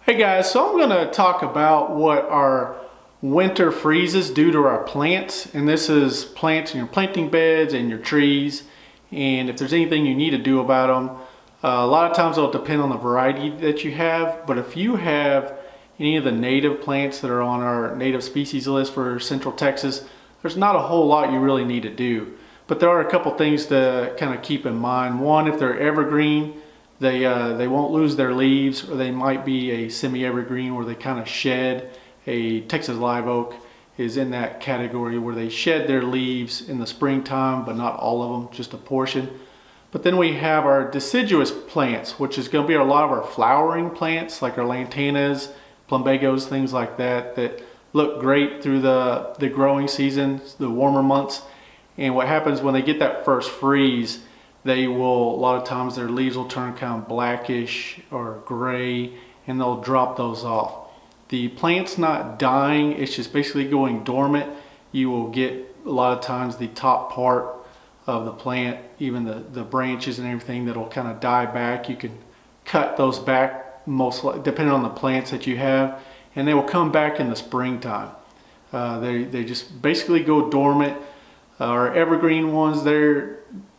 Hey guys, so I'm going to talk about what our winter freezes do to our plants, and this is plants in your planting beds and your trees, and if there's anything you need to do about them. A lot of times it'll depend on the variety that you have, but if you have any of the native plants that are on our native species list for Central Texas, there's not a whole lot you really need to do. But there are a couple things to kind of keep in mind. One, if they're evergreen, they won't lose their leaves, or they might be a semi-evergreen where they kind of shed. A Texas live oak is in that category where they shed their leaves in the springtime, but not all of them, just a portion. But then we have our deciduous plants, which is going to be a lot of our flowering plants, like our lantanas, plumbagos, things like that, that look great through the growing season, the warmer months. And what happens when they get that first freeze, they will, a lot of times their leaves will turn kind of blackish or gray, and they'll drop those off. The plant's not dying, it's just basically going dormant. You will get a lot of times the top part of the plant, even the branches and everything, that'll kind of die back. You can cut those back, depending on the plants that you have, and they will come back in the springtime. They just basically go dormant. Our evergreen ones, they'll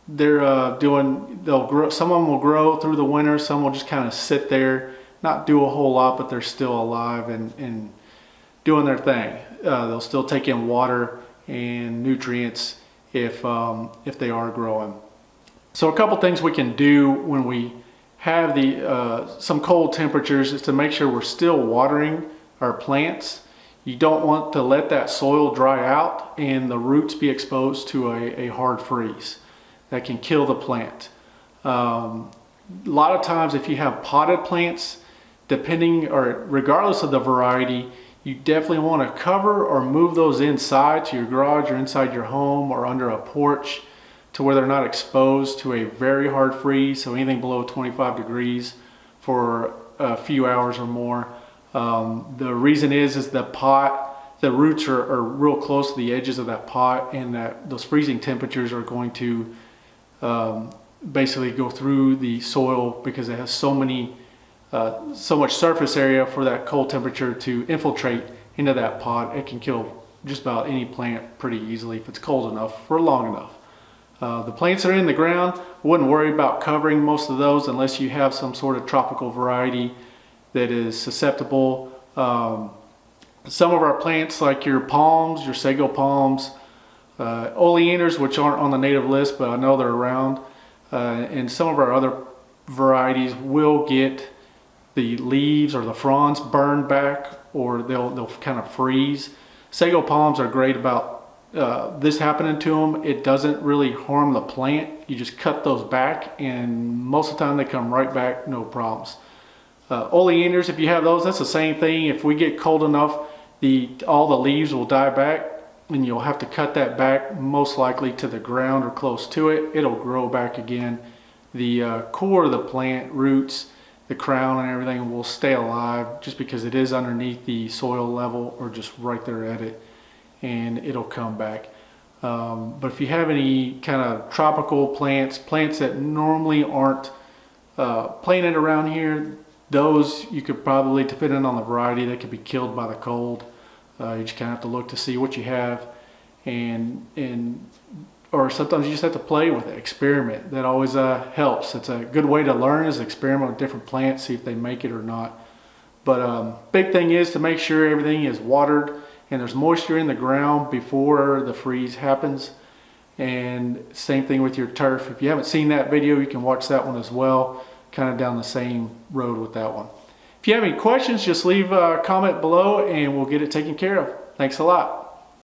grow. Some of them will grow through the winter, some will just kind of sit there, not do a whole lot, but they're still alive and doing their thing. They'll still take in water and nutrients if they are growing. So a couple things we can do when we have some cold temperatures is to make sure we're still watering our plants. You don't want to let that soil dry out and the roots be exposed to a hard freeze. That can kill the plant. A lot of times if you have potted plants, regardless of the variety, you definitely want to cover or move those inside to your garage or inside your home or under a porch to where they're not exposed to a very hard freeze, so anything below 25 degrees for a few hours or more. The reason is the roots are real close to the edges of that pot, and those freezing temperatures are going to basically go through the soil because it has so much surface area for that cold temperature to infiltrate into that pot. It can kill just about any plant pretty easily if it's cold enough for long enough. The plants that are in the ground, I wouldn't worry about covering most of those unless you have some sort of tropical variety that is susceptible. Some of our plants, like your palms, your sago palms, oleanders, which aren't on the native list, but I know they're around, and some of our other varieties will get the leaves or the fronds burned back, or they'll kind of freeze. Sago palms are great about this happening to them. It doesn't really harm the plant. You just cut those back, and most of the time they come right back, no problems. Oleanders, if you have those, that's the same thing. If we get cold enough, all the leaves will die back, and you'll have to cut that back most likely to the ground or close to it. It'll grow back again. The core of the plant, roots, the crown and everything will stay alive just because it is underneath the soil level or just right there at it, and it'll come back. But if you have any kind of tropical plants that normally aren't planted around here, those you could probably, depending on the variety, they could be killed by the cold. You just kind of have to look to see what you have, or sometimes you just have to play with it, experiment. That always helps. It's a good way to learn, is experiment with different plants, see if they make it or not. But big thing is to make sure everything is watered and there's moisture in the ground before the freeze happens. And same thing with your turf. If you haven't seen that video, you can watch that one as well, kind of down the same road with that one. If you have any questions, just leave a comment below and we'll get it taken care of. Thanks a lot.